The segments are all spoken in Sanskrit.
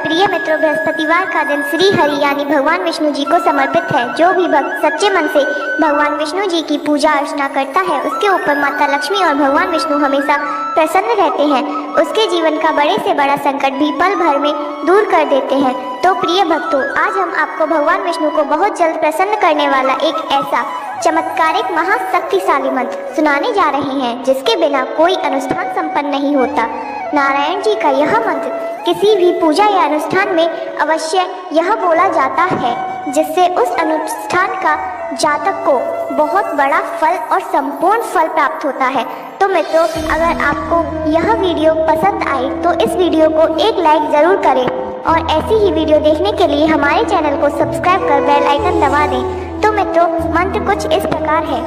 प्रिय मित्रों, बृहस्पतिवार का दिन श्री हरि यानी भगवान विष्णु जी को समर्पित है। जो भी भक्त सच्चे मन से भगवान विष्णु जी की पूजा अर्चना करता है, उसके ऊपर माता लक्ष्मी और भगवान विष्णु हमेशा प्रसन्न रहते हैं। उसके जीवन का बड़े से बड़ा संकट भी पल भर में दूर कर देते हैं। तो प्रिय भक्तों, आज हम आपको भगवान विष्णु को बहुत जल्द प्रसन्न करने वाला एक ऐसा चमत्कारिक महाशक्तिशाली मंत्र सुनाने जा रहे हैं, जिसके बिना कोई अनुष्ठान संपन्न नहीं होता। नारायण जी का यह मंत्र किसी भी पूजा या अनुष्ठान में अवश्य यह बोला जाता है, जिससे उस अनुष्ठान का जातक को बहुत बड़ा फल और संपूर्ण फल प्राप्त होता है। तो मित्रों, अगर आपको यह वीडियो पसंद आए तो इस वीडियो को एक लाइक जरूर करें और ऐसी ही वीडियो देखने के लिए हमारे चैनल को सब्सक्राइब कर बेल आइकन दबा दें। तो मित्रों, मंत्र कुछ इस प्रकार है।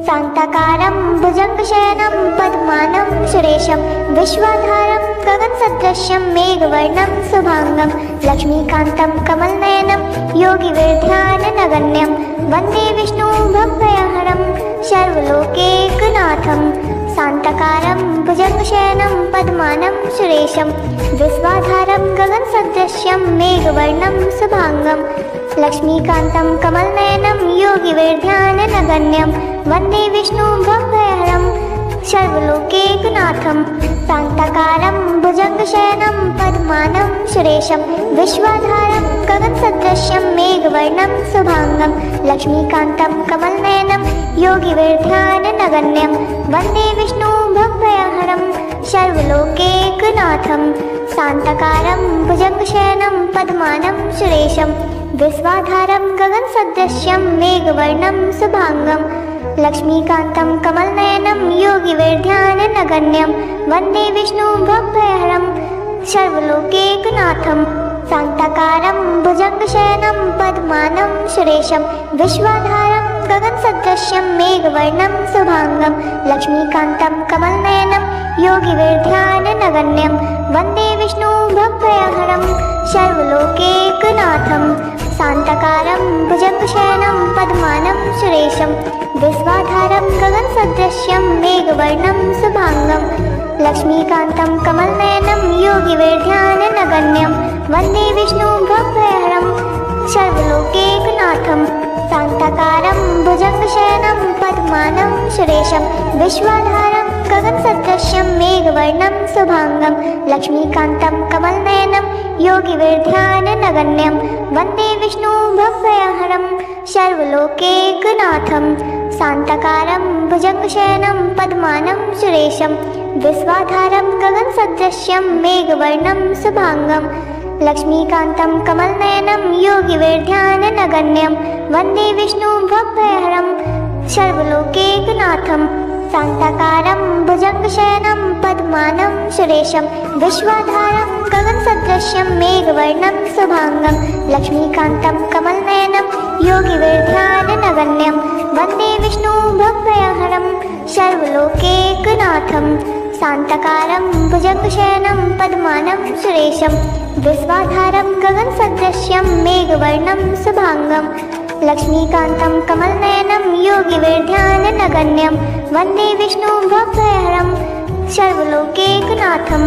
शांताकारं भुजंगशयनं पद्मानं सुरेशं विश्वाधारं गगनसदृशं मेघवर्णं शुभांगं लक्ष्मीकान्तं कमलनयनं योगिविरध्याननगण्यं वन्दे विष्णु भव्यहरं सर्वलोकैकनाथं। शांताकारं भुजंगशयनं पद्मानं सुरेशं विश्वाधारं गगनसदृशं मेघवर्णं शुभांगं लक्ष्मीकान्तं कमलनयनं योगिविरध्याननगण्यं वन्दे विष्णु भव्यहरं सर्वलोकैकनाथं। शांताकारं भुजंगशयनं पद्मानं सुरेशं विश्वाधारं गगनसदृशं मेघवर्णं शुभांगं लक्ष्मीकान्तं कमलनयनं योगिविरध्याननगण्यं वन्दे विष्णु भव्यहरं सर्वलोकैकनाथं। शांताकारं भुजंगशयनं पद्मानं सुरेशं विश्वाधारं गगनसदृशं मेघवर्णं शुभांगं लक्ष्मीकान्तं कमलनयनं योगिविरध्याननगण्यं वन्दे विष्णु भव्यहरं सर्वलोकैकनाथं। शांताकारं भुजंगशयनं पद्मानं सुरेशं विश्वाधारं गगनसदृशं मेघवर्णं शुभांगं लक्ष्मीकान्तं कमलनयनं योगिविरध्याननगण्यं वन्दे विष्णु भव्यहरं सर्वलोकैकनाथं। शांताकारं भुजंगशयनं पद्मानं सुरेशं विश्वाधारं गगनसदृशं मेघवर्णं शुभांगं लक्ष्मीकान्तं कमलनयनं योगिविरध्याननगण्यं वन्दे विष्णु भव्यहरं सर्वलोकैकनाथं। शांताकारं भुजंगशयनं पद्मानं सुरेशं विश्वाधारं गगनसदृशं मेघवर्णं शुभांगं लक्ष्मीकान्तं कमलनयनं योगिविरध्याननगण्यं वन्दे विष्णु भव्यहरं सर्वलोकैकनाथं। शांताकारं भुजंगशयनं पद्मानं सुरेशं विश्वाधारं गगनसदृशं मेघवर्णं शुभांगं लक्ष्मीकान्तं कमलनयनं योगिविरध्याननगण्यं वन्दे विष्णु भव्यहरं सर्वलोकैकनाथं। शांताकारं भुजंगशयनं पद्मानं सुरेशं विश्वाधारं गगनसदृशं मेघवर्णं शुभांगं लक्ष्मीकान्तं कमलनयनं योगिविरध्याननगण्यं वन्दे विष्णु भव्यहरं सर्वलोकैकनाथं। शांताकारं भुजंगशयनं पद्मानं सुरेशं विश्वाधारं गगनसदृशं मेघवर्णं शुभांगं लक्ष्मीकान्तं कमलनयनं योगिविरध्याननगण्यं वन्दे विष्णु भव्यहरं सर्वलोकैकनाथं।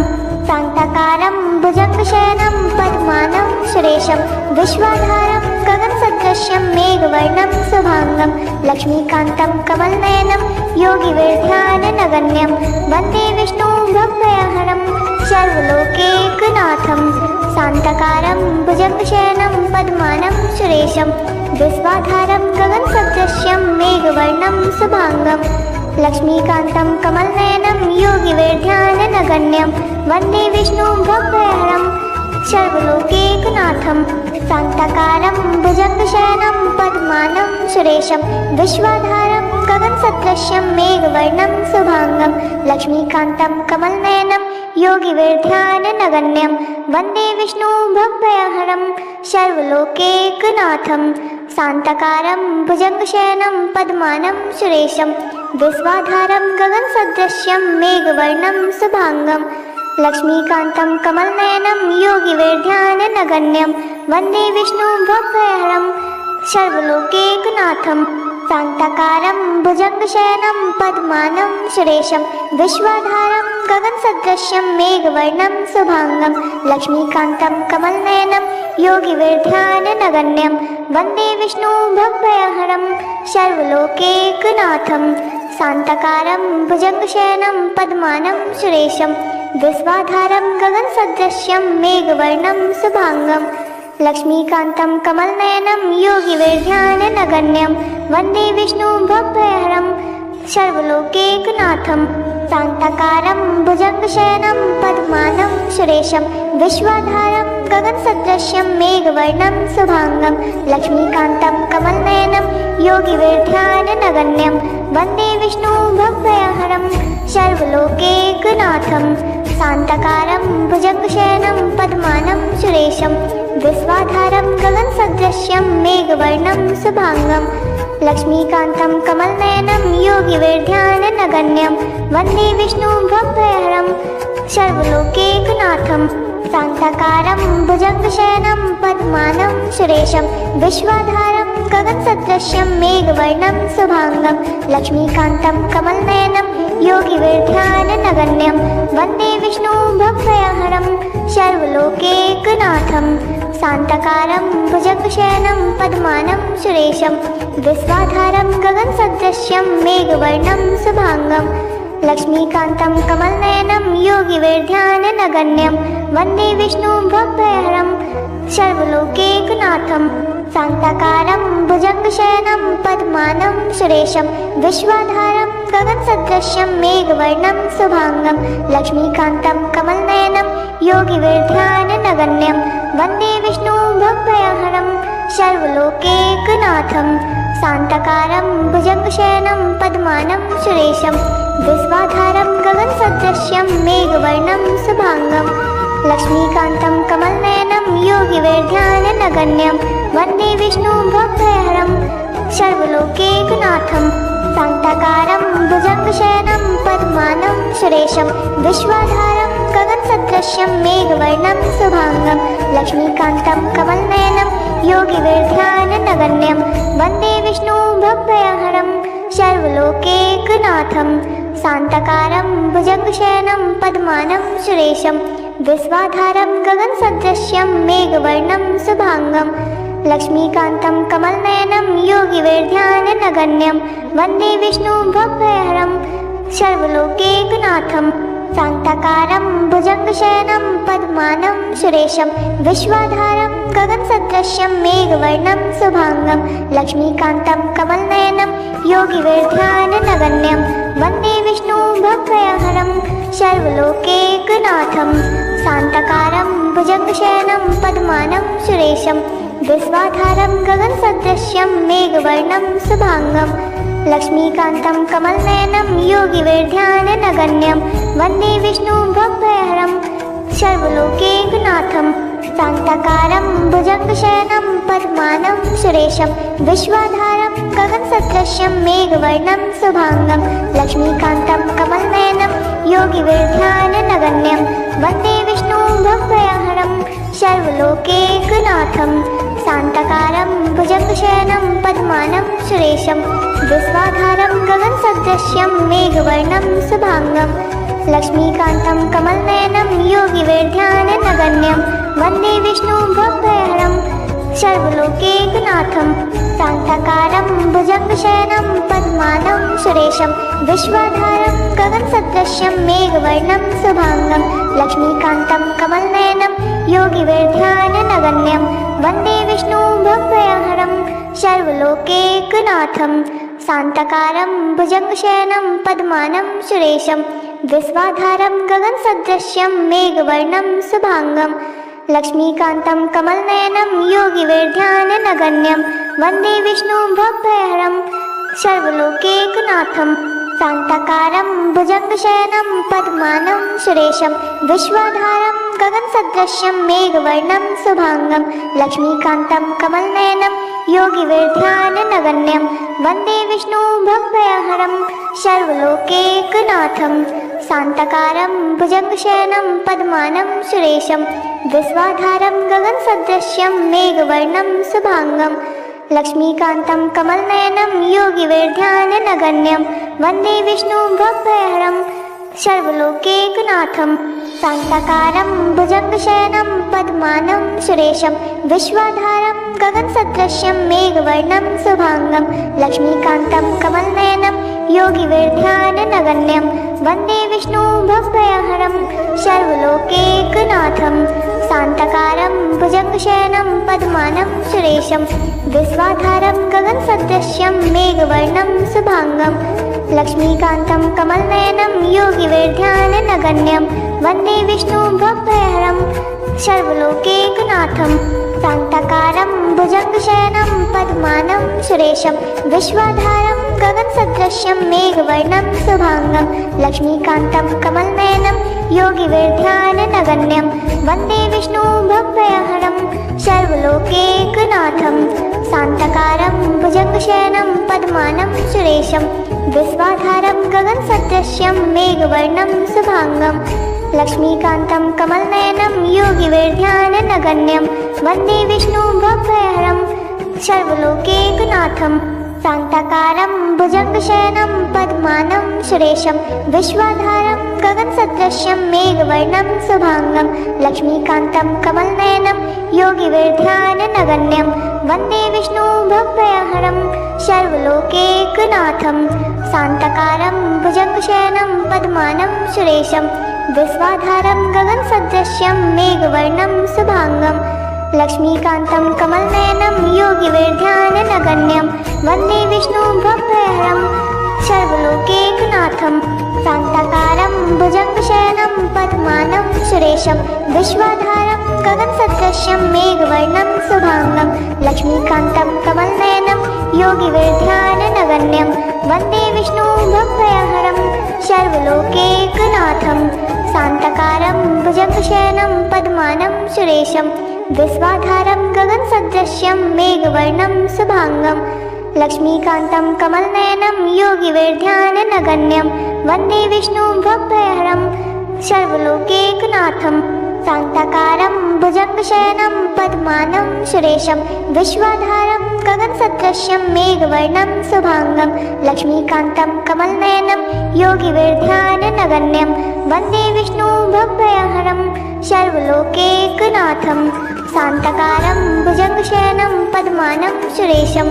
शांताकारं भुजंगशयनं पद्मानं सुरेशं विश्वाधारं गगनसदृशं मेघवर्णं शुभांगं लक्ष्मीकान्तं कमलनयनं योगिविरध्याननगण्यं वन्दे विष्णु भव्यहरं सर्वलोकैकनाथं। शांताकारं भुजंगशयनं पद्मानं सुरेशं विश्वाधारं गगनसदृशं मेघवर्णं शुभांगं लक्ष्मीकान्तं कमलनयनं योगिविरध्याननगण्यं वन्दे विष्णु भव्यहरं सर्वलोकैकनाथं। शांताकारं भुजंगशयनं पद्मानं सुरेशं विश्वाधारं गगनसदृशं मेघवर्णं शुभांगं लक्ष्मीकान्तं कमलनयनं योगिविरध्याननगण्यं वन्दे विष्णु भव्यहरं सर्वलोकैकनाथं। शांताकारं भुजंगशयनं पद्मानं सुरेशं विश्वाधारं गगनसदृशं मेघवर्णं शुभांगं लक्ष्मीकान्तं कमलनयनं योगिविरध्याननगण्यं वन्दे विष्णु भव्यहरं सर्वलोकैकनाथं। शान्ताकारं भुजङ्गशयनं पद्मानं सुरेशं विश्वाधारं गगनसदृशं मेघवर्णं शुभांगं लक्ष्मीकान्तं कमलनयनं योगिविध्याननगण्यं वन्दे विष्णु भवभयहरं सर्वलोकैकनाथं। शान्ताकारं भुजङ्गशयनं पद्मानं सुरेशं विश्वाधारं गगनसदृशं मेघवर्णं शुभांगं लक्ष्मीकान्तं कमलनयनं योगिविध्याननगण्यं वन्दे विष्णु भवभयहरं सर्वलोकैकनाथं। शान्ताकारं भुजङ्गशयनं पद्मानं सुरेशं विश्वाधारं गगनसदृशं मेघवर्णं शुभांगं लक्ष्मीकान्तं कमलनयनं योगिविध्याननगण्यं वन्दे विष्णु भवभयहरं सर्वलोकैकनाथं। शान्ताकारं भुजङ्गशयनं पद्मानं सुरेशं विश्वाधारं गगनसदृशं मेघवर्णं शुभांगं लक्ष्मीकान्तं कमलनयनं योगिविध्याननगण्यं वन्दे विष्णु भवभयहरं सर्वलोकैकनाथं। शान्ताकारं भुजङ्गशयनं पद्मानं सुरेशं विश्वाधारं गगनसदृशं मेघवर्णं शुभांगं लक्ष्मीकान्तं कमलनयनं योगिविध्याननगण्यं वन्दे विष्णु भवभयहरं सर्वलोकैकनाथं। शान्ताकारं भुजङ्गशयनं पद्मानं सुरेशं विश्वाधारं गगनसदृशं मेघवर्णं शुभांगं लक्ष्मीकान्तं कमलनयनं योगिविध्याननगण्यं वन्दे विष्णु भवभयहरं सर्वलोकैकनाथं। शान्ताकारं भुजङ्गशयनं पद्मानं सुरेशं विश्वाधारं गगनसदृशं मेघवर्णं शुभांगं लक्ष्मीकान्तं कमलनयनं योगिविध्याननगण्यं वन्दे विष्णु भवभयहरं सर्वलोकैकनाथं। शान्ताकारं भुजङ्गशयनं पद्मानं सुरेशं विश्वाधारं गगनसदृशं मेघवर्णं शुभांगं लक्ष्मीकान्तं कमलनयनं योगिविध्याननगण्यं वन्दे विष्णु भवभयहरं सर्वलोकैकनाथं। शान्ताकारं भुजङ्गशयनं पद्मानं सुरेशं विश्वाधारं गगनसदृशं मेघवर्णं शुभांगं लक्ष्मीकान्तं कमलनयनं योगिविध्याननगण्यं वन्दे विष्णु भवभयहरं सर्वलोकैकनाथं। शान्ताकारं भुजङ्गशयनं पद्मानं सुरेशं विश्वाधारं गगनसदृशं मेघवर्णं शुभांगं लक्ष्मीकान्तं कमलनयनं योगिविध्याननगण्यं वन्दे विष्णु भवभयहरं सर्वलोकैकनाथं। शान्ताकारं भुजङ्गशयनं पद्मानं सुरेशं विश्वाधारं गगनसदृशं मेघवर्णं शुभांगं लक्ष्मीकान्तं कमलनयनं योगिविध्याननगण्यं वन्दे विष्णु भवभयहरं सर्वलोकैकनाथं। शान्ताकारं भुजङ्गशयनं पद्मानं सुरेशं विश्वाधारं गगनसदृशं मेघवर्णं शुभांगं लक्ष्मीकान्तं कमलनयनं योगिविध्याननगण्यं वन्दे विष्णु भवभयहरं सर्वलोकैकनाथं। शान्ताकारं भुजङ्गशयनं पद्मानं सुरेशं विश्वाधारं गगनसदृशं मेघवर्णं शुभांगं लक्ष्मीकान्तं कमलनयनं योगिविध्याननगण्यं वन्दे विष्णु भवभयहरं सर्वलोकैकनाथं। शान्ताकारं भुजङ्गशयनं पद्मानं सुरेशं विश्वाधारं गगनसदृशं मेघवर्णं शुभांगं लक्ष्मीकान्तं कमलनयनं योगिविध्याननगण्यं वन्दे विष्णु भवभयहरं सर्वलोकैकनाथं। शान्ताकारं भुजङ्गशयनं पद्मानं सुरेशं विश्वाधारं गगनसदृशं मेघवर्णं शुभांगं लक्ष्मीकान्तं कमलनयनं योगिविध्याननगण्यं वन्दे विष्णु भवभयहरं सर्वलोकैकनाथं। शान्ताकारं भुजङ्गशयनं पद्मानं सुरेशं विश्वाधारं गगनसदृशं मेघवर्णं शुभांगं लक्ष्मीकान्तं कमलनयनं योगिविध्याननगण्यं वन्दे विष्णु भवभयहरं सर्वलोकैकनाथं। शान्ताकारं भुजङ्गशयनं पद्मानं सुरेशं विश्वाधारं गगनसदृशं मेघवर्णं शुभांगं लक्ष्मीकान्तं कमलनयनं योगिविध्याननगण्यं वन्दे विष्णु भवभयहरं सर्वलोकैकनाथं। शान्ताकारं भुजङ्गशयनं पद्मानं सुरेशं विश्वाधारं गगनसदृशं मेघवर्णं शुभांगं लक्ष्मीकान्तं कमलनयनं योगिवेर्ध्याननगण्यं वन्दे विष्णुं भवभयहरं सर्वलोकैकनाथं शान्ताकारं भुजङ्गशयनं पद्मानं सुरेशं विश्वाधारं गगनसदृशं मेघवर्णं शुभांगं लक्ष्मीकान्तं कमलनयनं योगिवेर्ध्याननगण्यं वन्दे विष्णुं भवभयहरं सर्वलोकैकनाथं शान्ताकारं भुजङ्गशयनं पद्मानं सुरेशं विश्वाधारं गगनसदृशं मेघवर्णं शुभांगं लक्ष्मीकान्तं कमलनयनं योगिवेर्ध्याननगण्यं वन्दे विष्णुं भवभयहरं सर्वलोकैकनाथं शान्ताकारं भुजङ्गशयनं पद्मानं सुरेशं विश्वाधारं गगनसदृशं मेघवर्णं शुभांगं लक्ष्मीकान्तं कमलनयनं योगिवेर्ध्याननगण्यं वन्दे विष्णुं भवभयहरं सर्वलोकैकनाथं शान्ताकारं भुजङ्गशयनं पद्मानं सुरेशं विश्वाधारं गगनसदृशं मेघवर्णं शुभांगं लक्ष्मीकान्तं कमलनयनं योगिवेर्ध्याननगण्यं वन्दे विष्णुं भवभयहरं सर्वलोकैकनाथं शान्ताकारं भुजङ्गशयनं पद्मानं सुरेशं विश्वाधारं गगनसदृशं मेघवर्णं शुभांगं लक्ष्मीकान्तं कमलनयनं योगिवेर्ध्याननगण्यं वन्दे विष्णुं भवभयहरं सर्वलोकैकनाथं शान्ताकारं भुजङ्गशयनं पद्मानं सुरेशं विश्वाधारं गगनसदृशं मेघवर्णं शुभांगं लक्ष्मीकान्तं कमलनयनं योगिवेर्ध्याननगण्यं वन्दे विष्णुं भवभयहरं सर्वलोकैकनाथं शान्ताकारं भुजङ्गशयनं पद्मानं सुरेशं विश्वाधारं गगनसदृशं मेघवर्णं शुभांगं लक्ष्मीकान्तं कमलनयनं योगिवेर्ध्याननगण्यं वन्दे विष्णुं भवभयहरं सर्वलोकैकनाथं शान्ताकारं भुजङ्गशयनं पद्मानं सुरेशं विश्वाधारं गगनसदृशं मेघवर्णं शुभांगं लक्ष्मीकान्तं कमलनयनं योगिवेर्ध्याननगण्यं वन्दे विष्णुं भवभयहरं सर्वलोकैकनाथं शान्ताकारं भुजङ्गशयनं पद्मानं सुरेशं विश्वाधारं गगनसदृशं मेघवर्णं शुभांगं लक्ष्मीकान्तं कमलनयनं योगिवेर्ध्याननगण्यं वन्दे विष्णुं भवभयहरं सर्वलोकैकनाथं शान्ताकारं भुजङ्गशयनं पद्मानं सुरेशं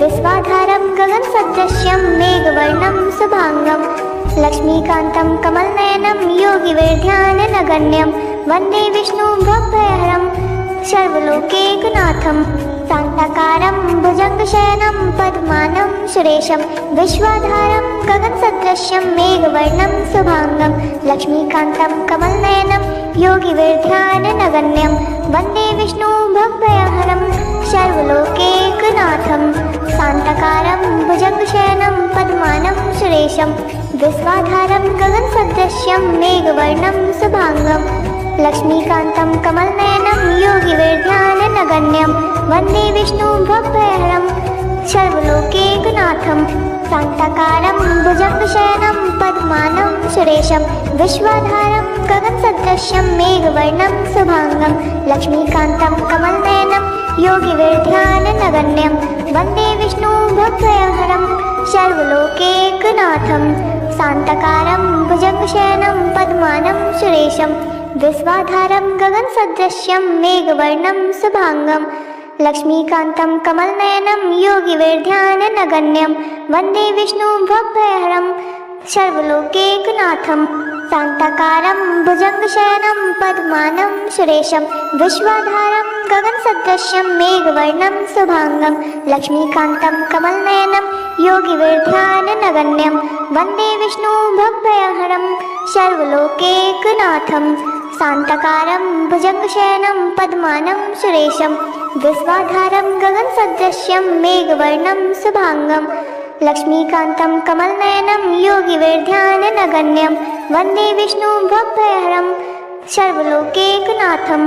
विश्वाधारं गगनसदृशं मेघवर्णं शुभांगं लक्ष्मीकान्तं कमलनयनं योगिवेर्ध्याननगण्यं वन्दे विष्णुं भवभयहरं सर्वलोकैकनाथं शान्ताकारं भुजङ्गशयनं पद्मानं सुरेशं विश्वाधारं गगनसदृशं मेघवर्णं शुभांगं लक्ष्मीकान्तं कमलनयनं योगिवेर्ध्याननगण्यं वन्दे विष्णुं भवभयहरं सर्वलोकैकनाथं शान्ताकारं भुजङ्गशयनं पद्मानं सुरेशं विश्वाधारं गगनसदृशं मेघवर्णं शुभांगं लक्ष्मीकान्तं कमलनयनं योगिवेर्ध्याननगण्यं वन्दे विष्णुं भवभयहरं सर्वलोकैकनाथं शान्ताकारं भुजङ्गशयनं पद्मानं सुरेशं विश्वाधारं गगनसदृशं मेघवर्णं शुभांगं लक्ष्मीकान्तं कमलनयनं योगिवेर्ध्याननगण्यं वन्दे विष्णुं भवभयहरं सर्वलोकैकनाथं शान्ताकारं भुजङ्गशयनं पद्मानं सुरेशं विश्वाधारं गगनसदृशं मेघवर्णं शुभांगं लक्ष्मीकान्तं कमलनयनं योगिवेर्ध्याननगण्यं वन्दे विष्णुं भवभयहरं सर्वलोकैकनाथं शान्ताकारं भुजङ्गशयनं पद्मानं सुरेशं विश्वाधारं गगनसदृशं मेघवर्णं शुभांगं लक्ष्मीकान्तं कमलनयनं योगिवेर्ध्याननगण्यं वन्दे विष्णुं भवभयहरं सर्वलोकैकनाथं शान्ताकारं भुजङ्गशयनं पद्मानं सुरेशं विश्वाधारं गगनसदृशं मेघवर्णं शुभांगं लक्ष्मीकान्तं कमलनयनं योगिवेर्ध्याननगण्यं वन्दे विष्णुं भवभयहरं सर्वलोकैकनाथं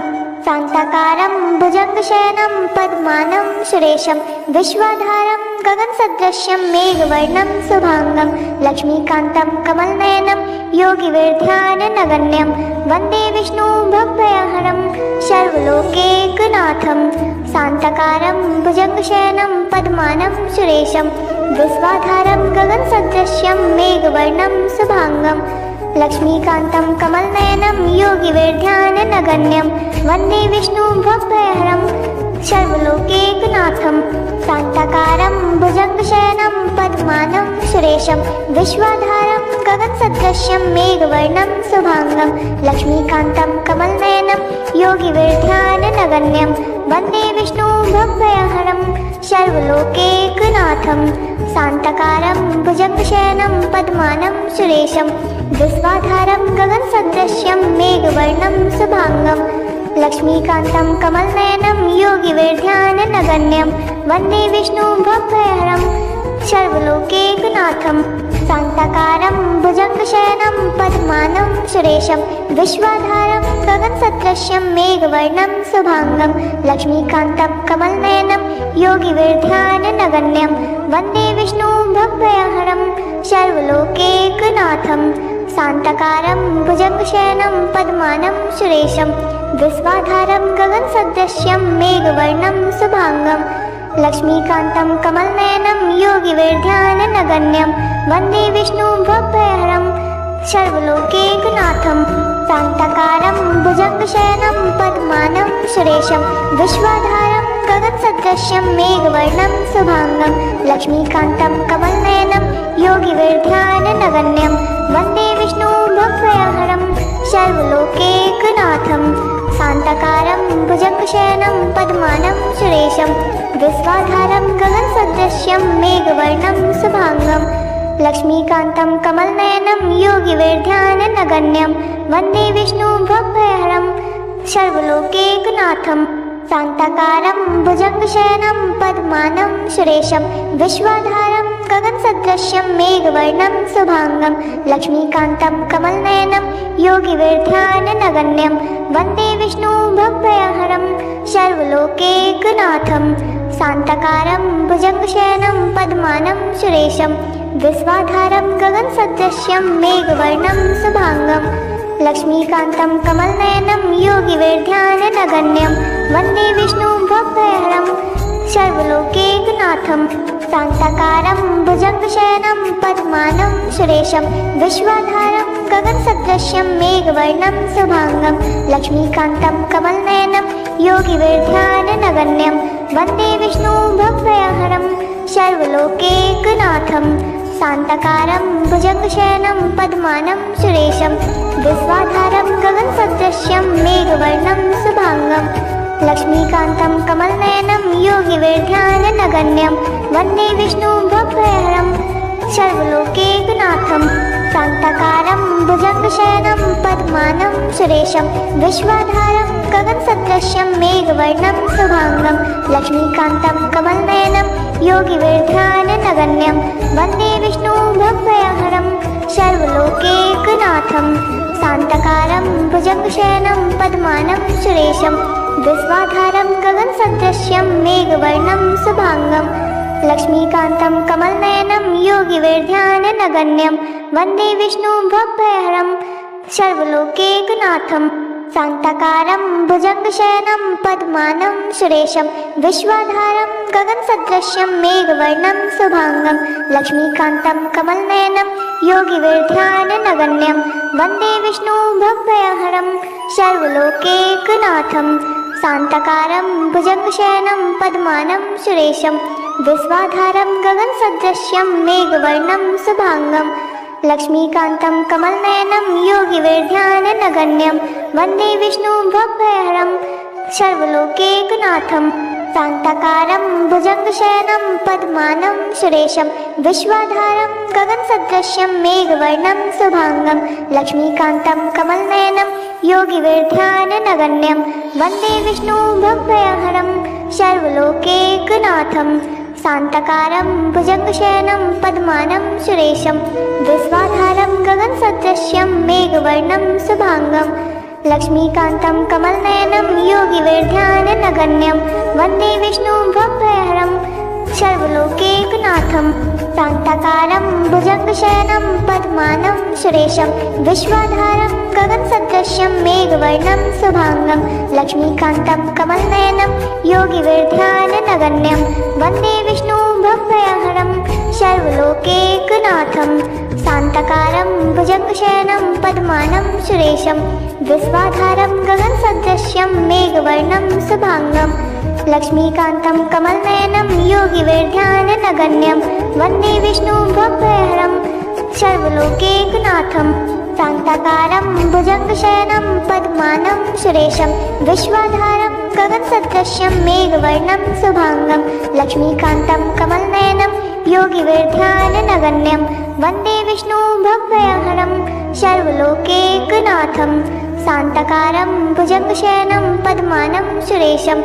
शान्ताकारं भुजङ्गशयनं पद्मानं सुरेशं विश्वाधारं गगनसदृशं मेघवर्णं शुभांगं लक्ष्मीकान्तं कमलनयनं योगिविध्याननगण्यं वन्दे विष्णुं भव्यहरं सर्वलोकैकनाथं शान्तकारं भुजङ्गशयनं पद्मानं सुरेशं विश्वाधारं गगनसदृशं मेघवर्णं शुभांगं लक्ष्मीकान्तं कमलनयनं योगिविध्याननगण्यं वन्दे विष्णुं भव्यहरं सर्वलोकैकनाथं शान्तकारं भुजङ्गशयनं पद्मानं सुरेशं विश्वाधारं गगनसदृशं मेघवर्णं शुभांगं लक्ष्मीकान्तं कमलनयनं योगिविध्याननगण्यं वन्दे विष्णुं भव्यहरं सर्वलोकैकनाथं शान्तकारं भुजङ्गशयनं पद्मानं सुरेशं विश्वाधारं गगनसदृशं मेघवर्णं शुभांगं लक्ष्मीकान्तं कमलनयनं योगिविध्याननगण्यं वन्दे विष्णुं भव्यहरं सर्वलोकैकनाथं शान्तकारं भुजङ्गशयनं पद्मानं सुरेशं विश्वाधारं गगनसदृशं मेघवर्णं शुभांगं लक्ष्मीकान्तं कमलनयनं योगिविध्याननगण्यं वन्दे विष्णुं भव्यहरं सर्वलोकैकनाथं शान्तकारं भुजङ्गशयनं पद्मानं सुरेशं विश्वाधारं गगनसदृशं मेघवर्णं शुभांगं लक्ष्मीकान्तं कमलनयनं योगिविध्याननगण्यं वन्दे विष्णुं भव्यहरं सर्वलोकैकनाथं शान्तकारं भुजङ्गशयनं पद्मानं सुरेशं विश्वाधारं गगनसदृशं मेघवर्णं शुभांगं लक्ष्मीकान्तं कमलनयनं योगिविध्याननगण्यं वन्दे विष्णुं भव्यहरं सर्वलोकैकनाथं शान्तकारं भुजङ्गशयनं पद्मानं सुरेशं विश्वाधारं गगनसदृशं मेघवर्णं शुभांगं लक्ष्मीकान्तं कमलनयनं योगिविध्याननगण्यं वन्दे विष्णुं भव्यहरं सर्वलोकैकनाथं शान्तकारं भुजङ्गशयनं पद्मानं सुरेशं विश्वाधारं गगनसदृशं मेघवर्णं शुभांगं लक्ष्मीकान्तं कमलनयनं योगिविध्याननगण्यं वन्दे विष्णुं भव्यहरं सर्वलोकैकनाथं शान्तकारं भुजङ्गशयनं पद्मानं सुरेशं विश्वाधारं गगनसदृशं मेघवर्णं शुभांगं लक्ष्मीकान्तं कमलनयनं योगिविध्याननगण्यं वन्दे विष्णुं भव्यहरं सर्वलोकैकनाथं शान्तकारं भुजङ्गशयनं पद्मानं सुरेशं विश्वाधारं गगनसदृशं मेघवर्णं शुभांगं लक्ष्मीकान्तं कमलनयनं योगिविध्याननगण्यं वन्दे विष्णुं भव्यहरं सर्वलोकैकनाथं शान्तकारं भुजङ्गशयनं पद्मानं सुरेशं विश्वाधारं गगनसदृशं मेघवर्णं शुभांगं लक्ष्मीकान्तं कमलनयनं योगिविध्याननगण्यं वन्दे विष्णुं भव्यहरं सर्वलोकैकनाथं शान्तकारं भुजङ्गशयनं पद्मानं सुरेशं विश्वाधारं गगनसदृशं मेघवर्णं शुभांगं लक्ष्मीकान्तं कमलनयनं योगिविध्याननगण्यं वन्दे विष्णुं भव्यहरं सर्वलोकैकनाथं शान्तकारं भुजङ्गशयनं पद्मानं सुरेशं विश्वाधारं गगनसदृशं मेघवर्णं शुभांगं लक्ष्मीकान्तं कमलनयनं योगिविध्याननगण्यं वन्दे विष्णुं भव्यहरं सर्वलोकैकनाथं शान्तकारं भुजङ्गशयनं पद्मानं सुरेशं विश्वाधारं गगनसदृशं मेघवर्णं शुभांगं लक्ष्मीकान्तं कमलनयनं योगिविध्याननगण्यं वन्दे विष्णुं भव्यहरं सर्वलोकैकनाथं शान्तकारं भुजङ्गशयनं पद्मानं सुरेशं विश्वाधारं गगनसदृशं मेघवर्णं शुभांगं लक्ष्मीकान्तं कमलनयनं योगिविध्याननगण्यं वन्दे विष्णुं भव्यहरं सर्वलोकैकनाथं शान्तकारं भुजङ्गशयनं पद्मानं सुरेशं विश्वाधारं गगनसदृशं मेघवर्णं शुभांगं लक्ष्मीकान्तं कमलनयनं योगिविध्याननगण्यं वन्दे विष्णुं भव्यहरं सर्वलोकैकनाथं शान्तकारं भुजङ्गशयनं पद्मानं सुरेशं विश्वाधारं गगनसदृशं मेघवर्णं शुभांगं लक्ष्मीकान्तं कमलनयनं योगिविध्याननगण्यं वन्दे विष्णुं भव्यहरं सर्वलोकैकनाथं शान्ताकारं भुजङ्गशयनं पद्मानं सुरेशं विश्वाधारं गगनसदृशं मेघवर्णं शुभांगं लक्ष्मीकान्तं कमलनयनं योगिविरध्याननगण्यं वन्दे विष्णुं भव्यहरं सर्वलोकैकनाथं शान्ताकारं भुजङ्गशयनं पद्मानं सुरेशं विश्वाधारं गगनसदृशं मेघवर्णं शुभांगं लक्ष्मीकान्तं कमलनयनं योगिविरध्याननगण्यं वन्दे विष्णुं भव्यहरं सर्वलोकैकनाथं शान्ताकारं भुजङ्गशयनं पद्मानं सुरेशं विश्वाधारं गगनसदृशं मेघवर्णं शुभांगं लक्ष्मीकान्तं कमलनयनं योगिविरध्याननगण्यं वन्दे विष्णुं भव्यहरं सर्वलोकैकनाथं शान्ताकारं भुजङ्गशयनं पद्मानं सुरेशं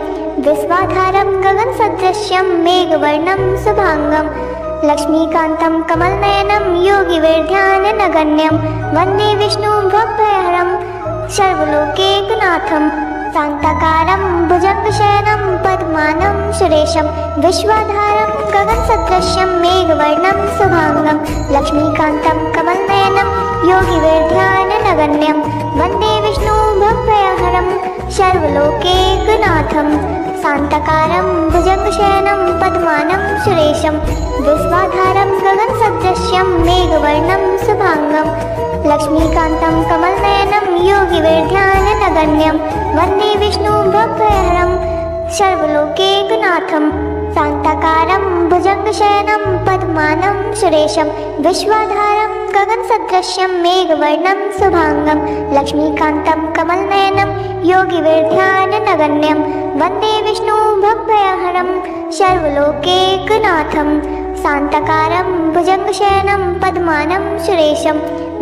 विश्वाधारं गगनसदृशं मेघवर्णं शुभांगं लक्ष्मीकान्तं कमलनयनं योगिविरध्याननगण्यं वन्दे विष्णुं भव्यहरं सर्वलोकैकनाथं शान्ताकारं भुजङ्गशयनं पद्मानं सुरेशं विश्वाधारं गगनसदृशं मेघवर्णं शुभांगं लक्ष्मीकान्तं कमलनयनं योगिविरध्याननगण्यं वन्दे विष्णुं भव्यहरं सर्वलोकैकनाथं शान्ताकारं भुजङ्गशयनं पद्मानं सुरेशं विश्वाधारं गगनसदृशं मेघवर्णं शुभांगं लक्ष्मीकान्तं कमलनयनं योगिविरध्याननगण्यं वन्दे विष्णुं भव्यहरं सर्वलोकैकनाथं शान्ताकारं भुजङ्गशयनं पद्मानं सुरेशं विश्वाधारं गगनसदृशं मेघवर्णं शुभांगं लक्ष्मीकान्तं कमलनयनं योगिविरध्याननगण्यं वन्दे विष्णुं भव्यहरं सर्वलोकैकनाथं शान्ताकारं भुजङ्गशयनं पद्मानं सुरेशं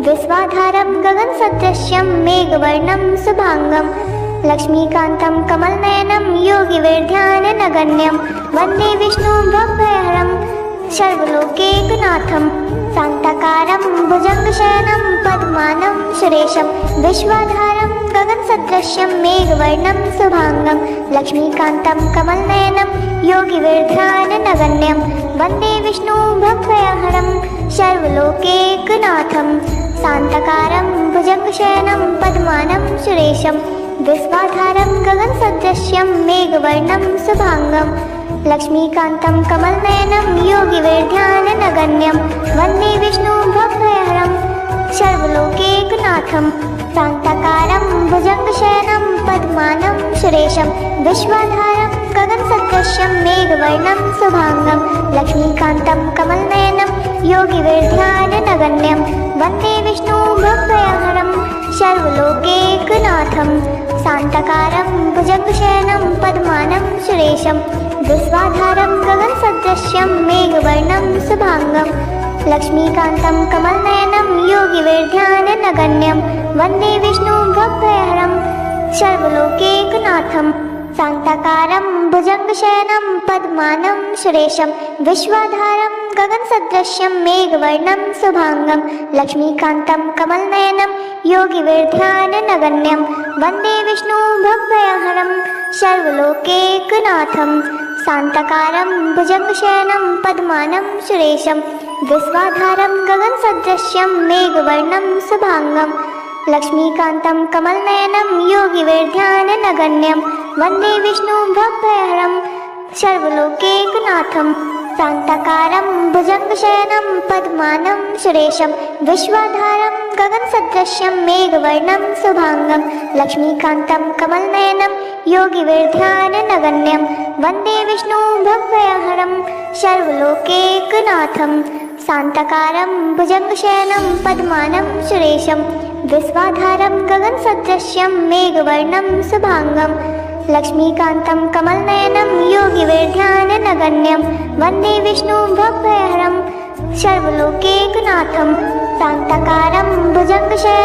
विश्वाधारं गगनसदृशं मेघवर्णं शुभांगं लक्ष्मीकान्तं कमलनयनं योगिविरध्याननगण्यं वन्दे विष्णुं भव्यहरं सर्वलोकैकनाथं शान्ताकारं भुजङ्गशयनं पद्मानं सुरेशं विश्वाधारं गगनसदृशं मेघवर्णं शुभांगं लक्ष्मीकान्तं कमलनयनं योगिविरध्याननगण्यं वन्दे विष्णुं भव्यहरं सर्वलोकैकनाथं शान्ताकारं भुजङ्गशयनं पद्मानं सुरेशं विश्वाधारं गगनसदृशं मेघवर्णं शुभांगं लक्ष्मीकान्तं कमलनयनं योगिविरध्याननगण्यं वन्दे विष्णुं भव्यहरं सर्वलोकैकनाथं शान्ताकारं भुजङ्गशयनं पद्मानं सुरेशं विश्वाधारं गगनसदृशं मेघवर्णं शुभांगं लक्ष्मीकान्तं कमलनयनं योगिविरध्याननगण्यं वन्दे विष्णुं भव्यहरं सर्वलोकैकनाथं शान्ताकारं भुजङ्गशयनं पद्मानं सुरेशं विश्वाधारं गगनसदृशं मेघवर्णं शुभांगं लक्ष्मीकान्तं कमलनयनं योगिविरध्याननगण्यं वन्दे विष्णुं भव्यहरं सर्वलोकैकनाथं शान्ताकारं भुजङ्गशयनं पद्मानं सुरेशं विश्वाधारं गगनसदृशं मेघवर्णं शुभांगं लक्ष्मीकान्तं कमलनयनं योगिविरध्याननगण्यं वन्दे विष्णुं भव्यहरं सर्वलोकैकनाथं शान्ताकारं भुजङ्गशयनं पद्मानं सुरेशं विश्वाधारं गगनसदृशं मेघवर्णं शुभांगं लक्ष्मीकान्तं कमलनयनं योगिविरध्याननगण्यं वन्दे विष्णुं भव्यहरं सर्वलोकैकनाथं शान्ताकारं भुजङ्गशयनं पद्मानं सुरेशं विश्वाधारं गगनसदृशं मेघवर्णं शुभांगं लक्ष्मीकान्तं कमलनयनं योगिविरध्याननगण्यं वन्दे विष्णुं भव्यहरं सर्वलोकैकनाथं शान्ताकारं भुजङ्गशयनं पद्मानं सुरेशं विश्वाधारं गगनसदृशं मेघवर्णं शुभांगं लक्ष्मीकान्तं कमलनयनं योगिविरध्याननगण्यं वन्दे विष्णुं भव्यहरं सर्वलोकैकनाथं शान्ताकारं भुजङ्गशयनं